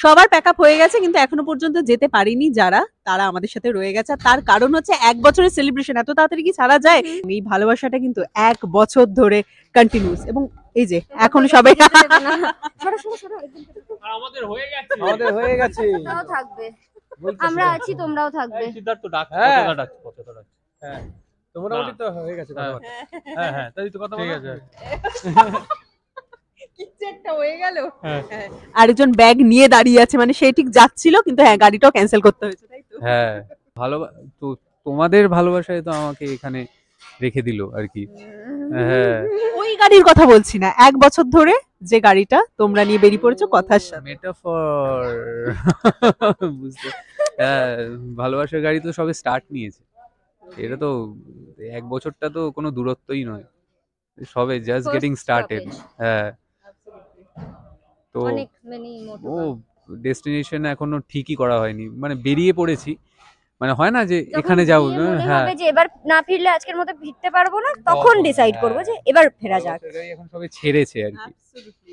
সবার pack up হয়ে গেছে, কিন্তু এখনো পর্যন্ত যেতে পারিনি যারা, তারা আমাদের সাথে রয়ে গেছে। তার কারণ হচ্ছে 1 বছরের সেলিব্রেশন এত তাড়াতাড়ি কি ছাড়া যায়? এই ভালোবাসাটা কিন্তু 1 বছর ধরে কন্টিনিউস, এবং এই যে এখন সবাই আমাদের হয়ে গেছে তোমরাও থাকবে, আমরা আছি, তোমরাও থাকবে। সিদ্ধার্থ ডাক হ্যাঁ। কথা ডাক কথা ডাক হ্যাঁ তো মোটামুটি তো হয়ে গেছে কথাবার্তা। হ্যাঁ হ্যাঁ তাই তো কথা ঠিক বলো। আছে কিছু একটা হয়ে গেল। হ্যাঁ। আরেকজন ব্যাগ নিয়ে দাঁড়িয়ে আছে, মানে সে ঠিক যাচ্ছিল, কিন্তু হ্যাঁ গাড়িটাও ক্যান্সেল করতে হয়েছে, তাই তো? হ্যাঁ তো তোমাদের ভালোবাসায় তো আমাকে এখানে রেখে দিল আর কি। হ্যাঁ ওই গাড়ির কথা বলছি না, 1 বছর ধরে যে গাড়িটা তোমরা নিয়ে বেরিয়ে পড়েছো কথার সাথে। মেটাফর বুঝতে। হ্যাঁ ভালোবাসার গাড়ি তো সবে স্টার্ট নিয়েছে, এটা তো 1 বছরটা তো কোনো দূরত্বই নয়, সবে just First getting started. stoppage. হ্যাঁ তো অনেক মেনি ও ডেস্টিনেশন এখনো ঠিকই করা হয়নি, মানে বেরিয়ে পড়েছি, মানে হয় না যে এখানে যাবো। হ্যাঁ যে এবার না ফিরলে আজকের মতো ফিরতে পারবো না, তখন ডিসাইড করবো যে এবার ফেরা যাক। এখন সবে ছেড়েছে আর কি।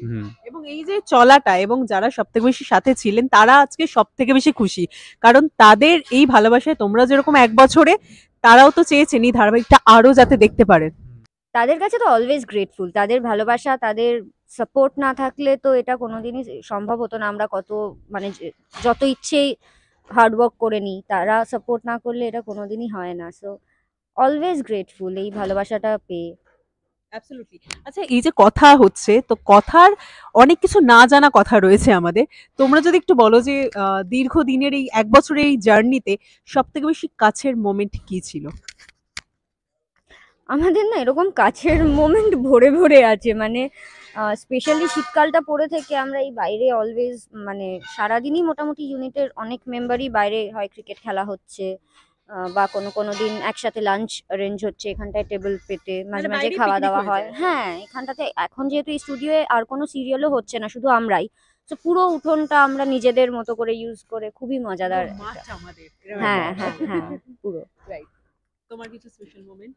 হুম এবং এই যে চলাটা, এবং যারা সবথেকে বেশি সাথে ছিলেন তারা আজকে সবথেকে বেশি খুশি, কারণ তাদের এই ভালোবাসায় তোমরা যেরকম 1 বছরে, তারাও তো চেয়েছেন এই ধারাবাহিকটা আরো যাতে দেখতে পারেন। তাদের কাছে তো অলওয়েজ গ্রেটফুল, তাদের ভালোবাসা, তাদের সাপোর্ট না থাকলে তো এটা কোনোদিনই সম্ভব হতো না। আমরা কত মানে যত ইচ্ছেই হার্ডওয়ার্ক করে নিই, তারা সাপোর্ট না করলে এটা কোনোদিনই হয় না। সো অলওয়েজ গ্রেটফুল এই ভালোবাসাটা পেয়ে। অ্যাবসলিউটলি। আচ্ছা, এই যে কথা হচ্ছে, তো কথার অনেক কিছু না জানা কথা রয়েছে আমাদের। তোমরা যদি একটু বলো যে দীর্ঘদিনের এই 1 বছরের এই জার্নিতে সবথেকে বেশি কাছের মোমেন্ট কি ছিল? আমাদের না এরকম কাছের মোমেন্ট ভরে ভরে আছে, মানে স্পেশালি শীতকালটা পড়ে থেকে আমরা এই বাইরে অলওয়েজ, মানে সারাদিনই মোটামুটি ইউনিটের অনেক মেম্বারই বাইরে, হয় ক্রিকেট খেলা হচ্ছে বা কোনো দিন একসাথে লাঞ্চ অ্যারেঞ্জ হচ্ছে এখানটায় টেবিল পেতে, মাঝে মাঝে বাইরে খাওয়া picnic দাওয়া হয়ে হয়। যায়। হ্যাঁ, এখানটাতে এখন যেহেতু এই স্টুডিওয়ে আর কোনো সিরিয়ালও হচ্ছে না, শুধু আমরাই, তো পুরো উঠোনটা আমরা নিজেদের মতো করে ইউজ করে খুবই মজাদার। হ্যাঁ হ্যাঁ হ্যাঁ পুরো। তোমার কিছু স্পেশাল মোমেন্ট?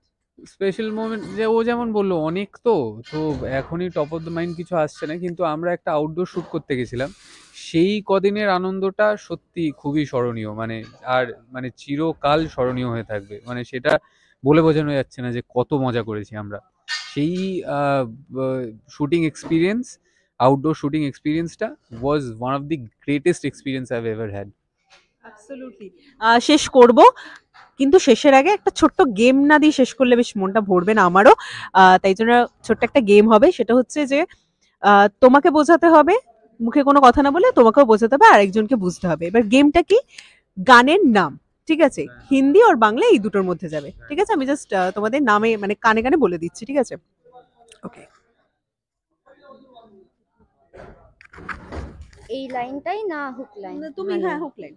স্পেশাল মোমেন্ট যে ও যেমন বললো অনেক, তো এখনই টপ অফ দ্য মাইন্ড কিছু আসছে না, কিন্তু আমরা একটা আউটডোর শ্যুট করতে গেছিলাম, সেই কদিনের আনন্দটা সত্যি খুবই স্মরণীয়, মানে আর মানে চিরকাল স্মরণীয় হয়ে থাকবে, মানে সেটা বলে বোঝানো যাচ্ছে না যে কত মজা করেছি আমরা। সেই শুটিং এক্সপিরিয়েন্স, আউটডোর শুটিং এক্সপিরিয়েন্সটা was one of the greatest experience I have ever had. Absolutely. শেষ করব, কিন্তু শেষের আগে একটা ছোট্ট গেম না দিয়ে শেষ করলে বেশ মনটা ভরবে না আমারও। তাই জন্য ছোট্ট একটা গেম হবে, সেটা হচ্ছে যে তোমাকে বোঝাতে হবে, মুখে কোনো কথা না বলে তোমাকেও বোঝাতে হবে, আর একজনকে বুঝতে হবে। এবার গেমটা কি, গানের নাম, ঠিক আছে, হিন্দি আর বাংলা এই দুটোর মধ্যে যাবে, ঠিক আছে? আমি জাস্ট তোমাদের নামে মানে কানে কানে বলে দিচ্ছি, ঠিক আছে? ওকে। এই লাইনটাই না হুক লাইন? তুমি হ্যাঁ হুক লাইন।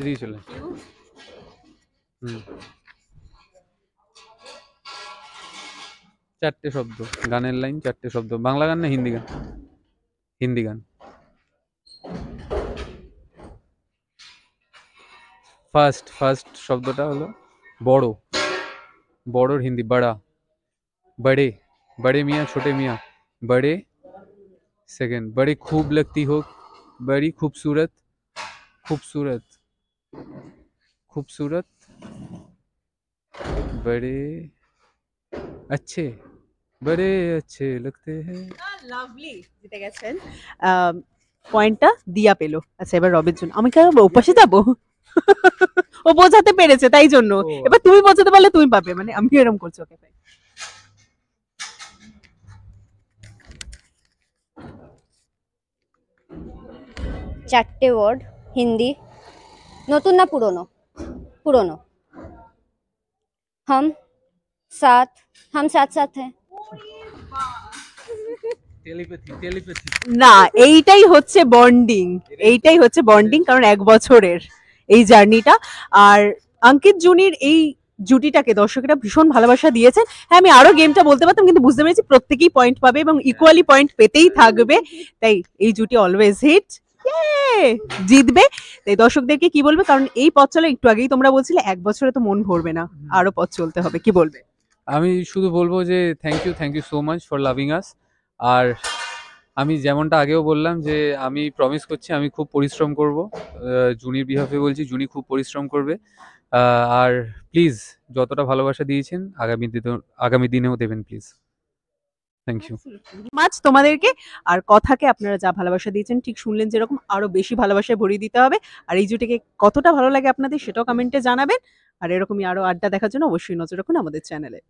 এদিকে চলে। হুম 4টে শব্দ, গানের লাইন 4টে শব্দ। বাংলা গান না হিন্দি গান? হিন্দি গান। ফার্স্ট শব্দটা হলো বড়, বড়র হিন্দি বড়া, बड़े, बड़े मियाँ छोटे मियाँ, बड़े। सेकंड, बड़ी खूब लगती हो, बड़ी खूबसूरत, खूबसूरत, खूबसूरत, बड़े अच्छे, बड़े अच्छे लगते हैं। লাভলি, জিতে গেছেন। পয়েন্টটা দিয়া পেলো। আচ্ছা, এবার রবির জন্য। আমি কেন উপাসে যাবো? ও বোঝাতে পেরেছে তাই জন্য। এবার তুমি বোঝাতে পারলে তুমি পাবে, মানে আমি এরকম করছি। Okay fine. 4টে ওয়ার্ড হিন্দি, নতুন না পুরনো? পুরনো। हम साथ साथ हैं। টেলিপ্যাথি। না, এইটাই হচ্ছে বন্ডিং, এইটাই হচ্ছে বন্ডিং, কারণ 1 বছরের এই জার্নিটা। আর অঙ্কিত জুনির এই জুটিটাকে দর্শকেরা ভীষণ ভালোবাসা দিয়েছেন। হ্যাঁ, আমি আরো গেমটা বলতে পারতাম, কিন্তু বুঝতে পেরেছি প্রত্যেকেই পয়েন্ট পাবে এবং ইকুয়ালি পয়েন্ট পেতেই থাকবে, তাই এই জুটি অলওয়েজ হিট, জিতবে। তাই দর্শকদেরকে কি বলবে, কারণ এই পথ চলা, একটু আগেই তোমরা বলছিলে 1 বছরে তো মন ভরবে না, আরো পথ চলতে হবে, কি বলবে? আমি শুধু বলবো যে thank you so much for loving us. আর আমি যেমনটা আগেও বললাম যে আমি প্রমিস করছি আমি খুব পরিশ্রম করব, জুনির বিহাফে বলছি, জুনি খুব পরিশ্রম করবে। আর প্লিজ যতটা ভালোবাসা দিয়েছেন আগামী দিনেও দেবেন প্লিজ। Thank you. মাছ তোমাদেরকে আর কথাকে আপনারা যা ভালোবাসা দিয়েছেন ঠিক শুনলেন যেরকম আরো বেশি ভালোবাসায় ভরিয়ে দিতে হবে। আর এই জুটিকে কতটা ভালো লাগে আপনাদের সেটাও কমেন্টে জানাবেন। আর এরকমই আরো আড্ডা দেখার জন্য অবশ্যই নজর রাখুন আমাদের চ্যানেলে।